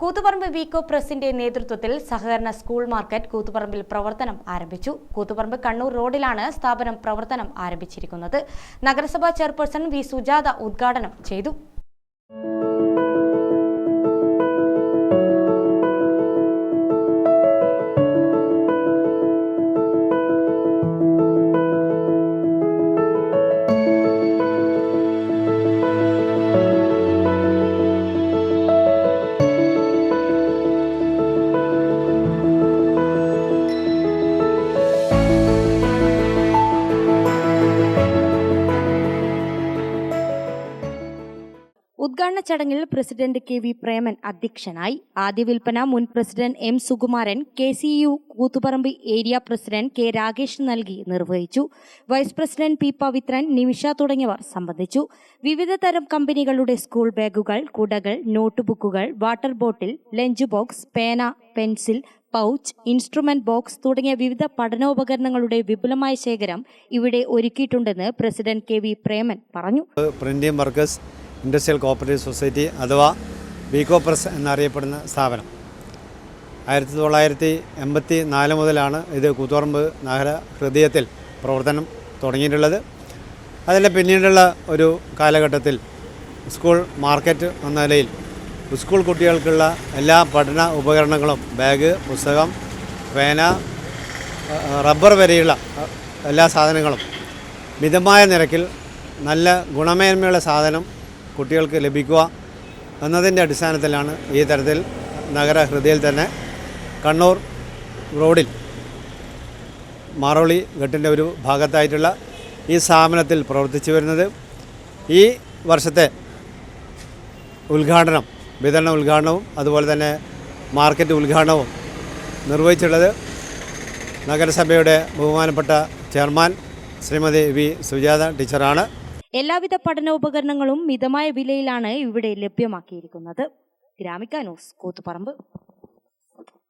കൂത്തുപറമ്പ് വീക്കോ പ്രസിന്റെ നേതൃത്വത്തിൽ സഹകരണ school market കൂത്തുപറമ്പിൽ പ്രവർത്തനം ആരംഭിച്ചു. കൂത്തുപറമ്പ് കണ്ണൂർ റോഡിലാണ് സ്ഥാപനം പ്രവർത്തനം ആരംഭിച്ചിരിക്കുന്നത്. നഗരസഭാ ചെയർപേഴ്സൺ വി സുജാത ഉദ്ഘാടനം ചെയ്തു. ഉദ്ഘാടന ചടങ്ങിൽ പ്രസിഡന്റ് കെ വി പ്രേമൻ അധ്യക്ഷനായി. ആദ്യ വിൽപ്പന മുൻ president M Sukumaran, KCU Koothuparamba area president K Rakesh നൽകി നിർവഹിച്ചു. വൈസ് പ്രസിഡന്റ് പി പവിത്രൻ, നിമിഷ തുടങ്ങിയവർ സംബന്ധിച്ചു. വിവിധ തരം കമ്പനികളുടെ സ്കൂൾ ബാഗുകൾ, കുടകൾ, നോട്ട്ബുക്കുകൾ, വാട്ടർ ബോട്ടിൽ, ലഞ്ച് ബോക്സ്, പേന, പെൻസിൽ, പൗച്ച്, ഇൻസ്ട്രുമെന്റ് ബോക്സ് തുടങ്ങിയ വിവിധ പഠനോപകരണങ്ങളുടെ വിപുലമായ ശേഖരം ഇവിടെ ഒരുക്കിയിട്ടുണ്ടെന്ന് പ്രസിഡന്റ് കെ വി പ്രേമൻ പറഞ്ഞു. Printing workers industrial cooperative society അഥവാ വീക്കോ പ്രസ് എന്നറിയപ്പെടുന്ന സ്ഥാപനം 1984 മുതലാണ് ഇത് കൂത്തുപറമ്പ് നഗര ഹൃദയത്തിൽ പ്രവർത്തനം തുടങ്ങിയിട്ടുള്ളത്. അതിൻ്റെ പിന്നീടുള്ള ഒരു കാലഘട്ടത്തിൽ സ്കൂൾ മാർക്കറ്റ് എന്ന നിലയിൽ സ്കൂൾ കുട്ടികൾക്കുള്ള എല്ലാ പഠന ഉപകരണങ്ങളും ബാഗ്, പുസ്തകം, പേന, റബ്ബർ വരെയുള്ള എല്ലാ സാധനങ്ങളും മിതമായ നിരക്കിൽ നല്ല ഗുണമേന്മയുള്ള സാധനം കുട്ടികൾക്ക് ലഭിക്കുക എന്നതിൻ്റെ അടിസ്ഥാനത്തിലാണ് ഈ തരത്തിൽ നഗരഹൃദയത്തിൽ തന്നെ കണ്ണൂർ റോഡിൽ മാറോളി ഘട്ടിൻ്റെ ഒരു ഭാഗത്തായിട്ടുള്ള ഈ സ്ഥാപനത്തിൽ പ്രവർത്തിച്ചു വരുന്നത്. ഈ വർഷത്തെ ഉദ്ഘാടനം, വിതരണ ഉദ്ഘാടനവും അതുപോലെ തന്നെ മാർക്കറ്റ് ഉദ്ഘാടനവും നിർവഹിച്ചുള്ളത് നഗരസഭയുടെ ബഹുമാനപ്പെട്ട ചെയർമാൻ ശ്രീമതി വി സുജാത ടീച്ചറാണ്. എല്ലാവിധ പഠനോപകരണങ്ങളും മിതമായ വിലയിലാണ് ഇവിടെ ലഭ്യമാക്കിയിരിക്കുന്നത്. ഗ്രാമിക ന്യൂസ്, കൂത്തുപറമ്പ്.